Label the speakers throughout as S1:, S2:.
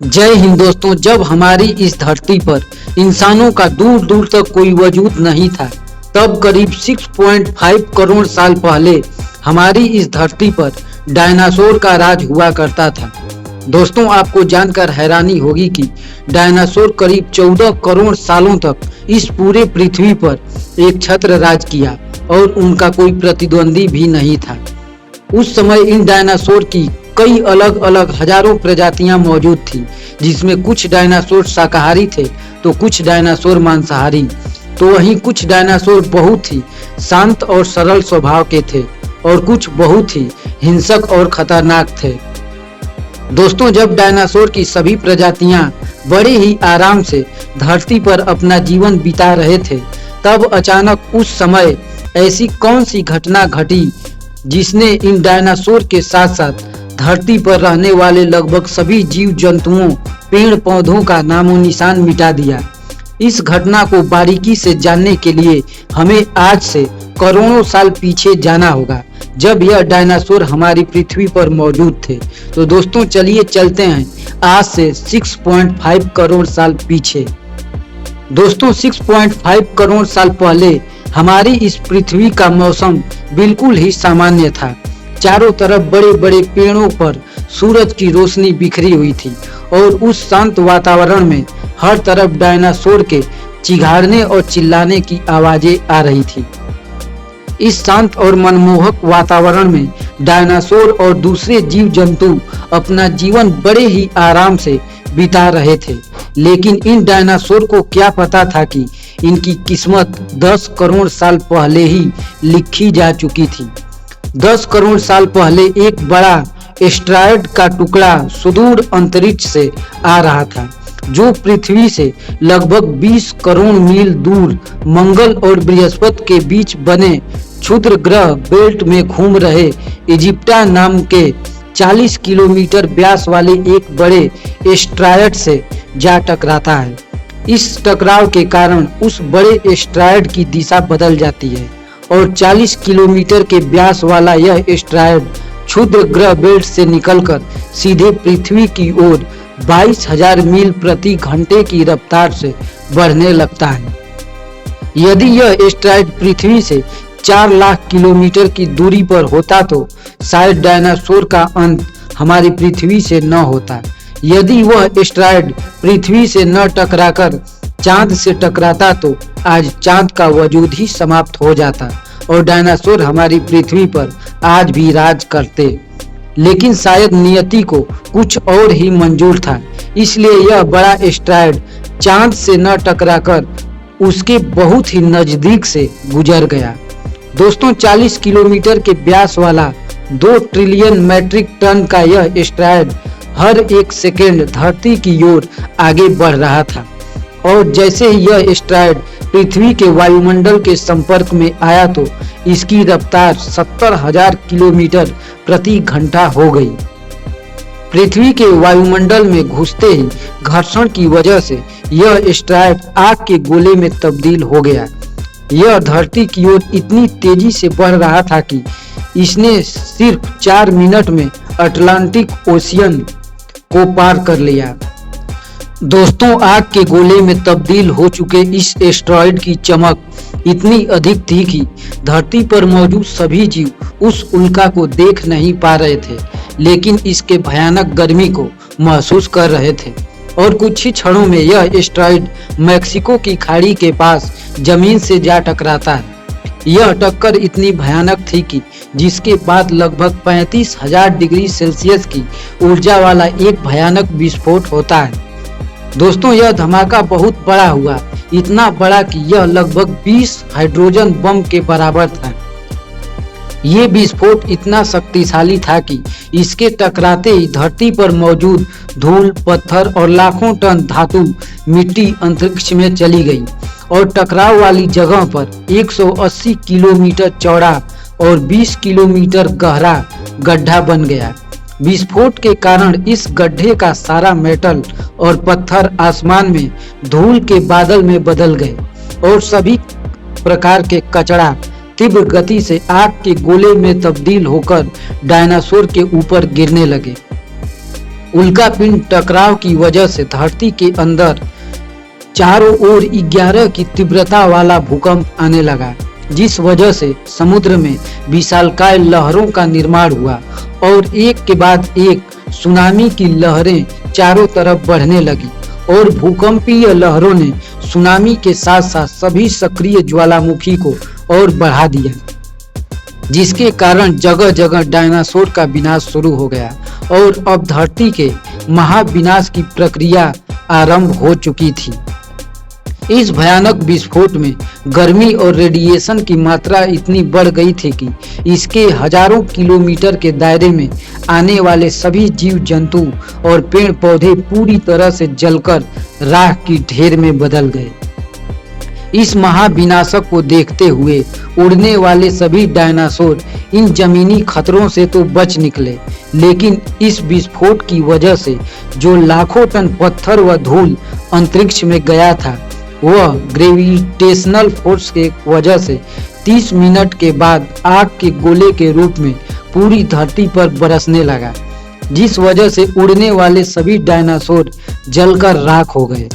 S1: जय हिंद दोस्तों। जब हमारी इस धरती पर इंसानों का दूर दूर तक कोई वजूद नहीं था, तब करीब 6.5 करोड़ साल पहले हमारी इस धरती पर डायनासोर का राज हुआ करता था। दोस्तों, आपको जानकर हैरानी होगी कि डायनासोर करीब 14 करोड़ सालों तक इस पूरे पृथ्वी पर एक छत्र राज किया और उनका कोई प्रतिद्वंदी भी नहीं था। उस समय इन डायनासोर की कई अलग अलग हजारों प्रजातियां मौजूद थी, जिसमें कुछ डायनासोर शाकाहारी थे तो कुछ डायनासोर मांसाहारी, तो वहीं कुछ डायनासोर बहुत ही शांत और सरल स्वभाव के थे और कुछ बहुत ही हिंसक और खतरनाक थे। दोस्तों, जब डायनासोर की सभी प्रजातियां बड़े ही आराम से धरती पर अपना जीवन बिता रहे थे, तब अचानक उस समय ऐसी कौन सी घटना घटी जिसने इन डायनासोर के साथ साथ धरती पर रहने वाले लगभग सभी जीव जंतुओं, पेड़ पौधों का नामो निशान मिटा दिया। इस घटना को बारीकी से जानने के लिए हमें आज से करोड़ों साल पीछे जाना होगा, जब यह डायनासोर हमारी पृथ्वी पर मौजूद थे। तो दोस्तों, चलिए चलते हैं आज से 6.5 करोड़ साल पीछे। दोस्तों, 6.5 करोड़ साल पहले हमारी इस पृथ्वी का मौसम बिल्कुल ही सामान्य था। चारों तरफ बड़े बड़े पेड़ों पर सूरज की रोशनी बिखरी हुई थी और उस शांत वातावरण में हर तरफ डायनासोर के चिघाड़ने और चिल्लाने की आवाजें आ रही थी। इस शांत और मनमोहक वातावरण में डायनासोर और दूसरे जीव जंतु अपना जीवन बड़े ही आराम से बिता रहे थे। लेकिन इन डायनासोर को क्या पता था कि इनकी किस्मत 10 करोड़ साल पहले ही लिखी जा चुकी थी। 10 करोड़ साल पहले एक बड़ा एस्टेरॉयड का टुकड़ा सुदूर अंतरिक्ष से आ रहा था, जो पृथ्वी से लगभग 20 करोड़ मील दूर मंगल और बृहस्पति के बीच बने क्षुद्र ग्रह बेल्ट में घूम रहे इजिप्टा नाम के 40 किलोमीटर व्यास वाले एक बड़े एस्टेरॉयड से जा टकराता है। इस टकराव के कारण उस बड़े एस्टेरॉयड की दिशा बदल जाती है और 40 किलोमीटर के व्यास वाला यह एस्टेरॉयड क्षुद्र ग्रह बेल्ट से निकलकर सीधे पृथ्वी की ओर 22,000 मील प्रति घंटे की रफ्तार से बढ़ने लगता है। यदि यह एस्टेरॉयड पृथ्वी से 4 लाख किलोमीटर की दूरी पर होता तो शायद डायनासोर का अंत हमारी पृथ्वी से न होता। यदि वह एस्टेरॉयड पृथ्वी से न टकराकर चांद से टकराता तो आज चांद का वजूद ही समाप्त हो जाता और डायनासोर हमारी पृथ्वी पर आज भी राज करते। लेकिन शायद नियति को कुछ और ही मंजूर था, इसलिए यह बड़ा एस्टेरॉयड चांद से न टकराकर उसके बहुत ही नजदीक से गुजर गया। दोस्तों, 40 किलोमीटर के व्यास वाला 2 ट्रिलियन मैट्रिक टन का यह एस्टेरॉयड हर एक सेकेंड धरती की ओर आगे बढ़ रहा था और जैसे ही यह एस्टेरॉयड पृथ्वी के वायुमंडल के संपर्क में आया तो इसकी रफ्तार 70,000 किलोमीटर प्रति घंटा हो गई। पृथ्वी के वायुमंडल में घुसते ही घर्षण की वजह से यह एस्टेरॉयड आग के गोले में तब्दील हो गया। यह धरती की ओर इतनी तेजी से बढ़ रहा था कि इसने सिर्फ 4 मिनट में अटलांटिक ओशियन को पार कर लिया। दोस्तों, आग के गोले में तब्दील हो चुके इस एस्टेरॉयड की चमक इतनी अधिक थी कि धरती पर मौजूद सभी जीव उस उल्का को देख नहीं पा रहे थे, लेकिन इसके भयानक गर्मी को महसूस कर रहे थे। और कुछ ही क्षणों में यह एस्टेरॉयड मैक्सिको की खाड़ी के पास जमीन से जा टकराता है। यह टक्कर इतनी भयानक थी कि जिसके बाद लगभग 35,000 डिग्री सेल्सियस की ऊर्जा वाला एक भयानक विस्फोट होता है। दोस्तों, यह धमाका बहुत बड़ा हुआ, इतना बड़ा कि यह लगभग 20 हाइड्रोजन बम के बराबर था। ये विस्फोट इतना शक्तिशाली था कि इसके टकराते ही धरती पर मौजूद धूल, पत्थर और लाखों टन धातु मिट्टी अंतरिक्ष में चली गई और टकराव वाली जगह पर 180 किलोमीटर चौड़ा और 20 किलोमीटर गहरा गड्ढा बन गया। विस्फोट के कारण इस गड्ढे का सारा मेटल और पत्थर आसमान में धूल के बादल में बदल गए और सभी प्रकार के कचरा तीव्र गति से आग के गोले में तब्दील होकर डायनासोर के ऊपर गिरने लगे। उल्कापिंड टकराव की वजह से धरती के अंदर चारों ओर 11 की तीव्रता वाला भूकंप आने लगा, जिस वजह से समुद्र में विशालकाय लहरों का निर्माण हुआ और एक के बाद एक सुनामी की लहरें चारों तरफ बढ़ने लगी और भूकंपीय लहरों ने सुनामी के साथ साथ सभी सक्रिय ज्वालामुखी को और बढ़ा दिया, जिसके कारण जगह जगह डायनासोर का विनाश शुरू हो गया और अब धरती के महाविनाश की प्रक्रिया आरंभ हो चुकी थी। इस भयानक विस्फोट में गर्मी और रेडिएशन की मात्रा इतनी बढ़ गई थी कि इसके हजारों किलोमीटर के दायरे में आने वाले सभी जीव जंतु और पेड़ पौधे पूरी तरह से जलकर राख की ढेर में बदल गए। इस महाविनाशक को देखते हुए उड़ने वाले सभी डायनासोर इन जमीनी खतरों से तो बच निकले, लेकिन इस विस्फोट की वजह से जो लाखों टन पत्थर व धूल अंतरिक्ष में गया था, वह ग्रेविटेशनल फोर्स के वजह से 30 मिनट के बाद आग के गोले के रूप में पूरी धरती पर बरसने लगा, जिस वजह से उड़ने वाले सभी डायनासोर जलकर राख हो गए।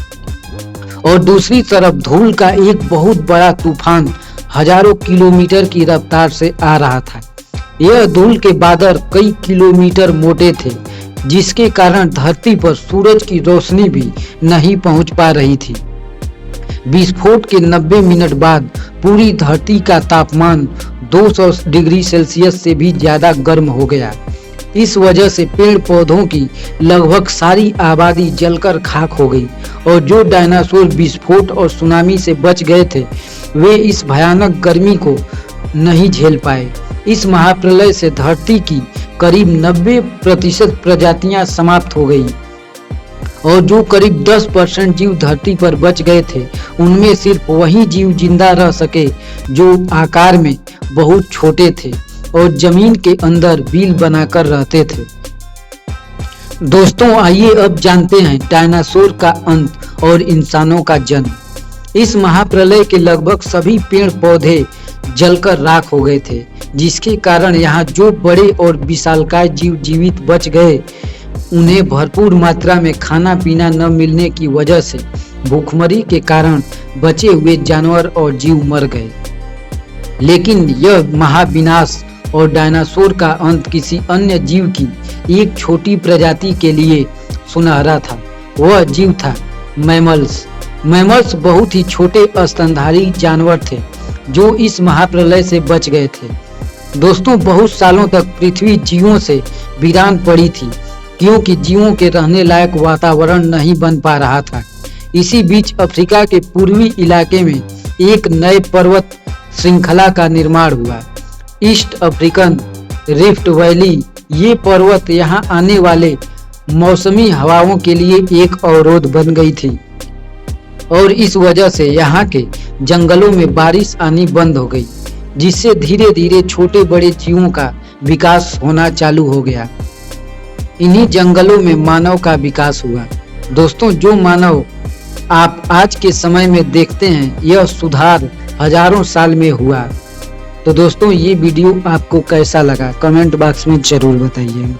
S1: और दूसरी तरफ धूल का एक बहुत बड़ा तूफान हजारों किलोमीटर की रफ्तार से आ रहा था। यह धूल के बादल कई किलोमीटर मोटे थे, जिसके कारण धरती पर सूरज की रोशनी भी नहीं पहुंच पा रही थी। विस्फोट के 90 मिनट बाद पूरी धरती का तापमान 200 डिग्री सेल्सियस से भी ज्यादा गर्म हो गया। इस वजह से पेड़ पौधों की लगभग सारी आबादी जलकर खाक हो गई और जो डायनासोर विस्फोट और सुनामी से बच गए थे, वे इस भयानक गर्मी को नहीं झेल पाए। इस महाप्रलय से धरती की करीब 90% प्रजातियां समाप्त हो गई और जो करीब 10% जीव धरती पर बच गए थे, उनमें सिर्फ वही जीव जिंदा रह सके जो आकार में बहुत छोटे थे और जमीन के अंदर बिल बनाकर रहते थे। दोस्तों, आइए अब जानते हैं डायनासोर का अंत और इंसानों का जन्म। इस महाप्रलय के लगभग सभी पेड़ पौधे जलकर राख हो गए थे, जिसके कारण यहाँ जो बड़े और विशालकाय जीव जीवित बच गए, उन्हें भरपूर मात्रा में खाना पीना न मिलने की वजह से भूखमरी के कारण बचे हुए जानवर और जीव मर गए। लेकिन यह महाविनाश और डायनासोर का अंत किसी अन्य जीव की एक छोटी प्रजाति के लिए सुनहरा था। वह जीव था मैमल्स। मैमल्स बहुत ही छोटे स्तनधारी जानवर थे जो इस महाप्रलय से बच गए थे। दोस्तों, बहुत सालों तक पृथ्वी जीवों से वीरान पड़ी थी, क्योंकि जीवों के रहने लायक वातावरण नहीं बन पा रहा था। इसी बीच अफ्रीका के पूर्वी इलाके में एक नए पर्वत श्रृंखला का निर्माण हुआ, ईस्ट अफ्रीकन रिफ्ट वैली। ये पर्वत यहाँ आने वाले मौसमी हवाओं के लिए एक अवरोध बन गई थी और इस वजह से यहाँ के जंगलों में बारिश आनी बंद हो गई, जिससे धीरे धीरे छोटे बड़े जीवों का विकास होना चालू हो गया। इन्हीं जंगलों में मानव का विकास हुआ। दोस्तों, जो मानव आप आज के समय में देखते हैं, यह सुधार हजारों साल में हुआ। तो दोस्तों, ये वीडियो आपको कैसा लगा कमेंट बॉक्स में जरूर बताइए।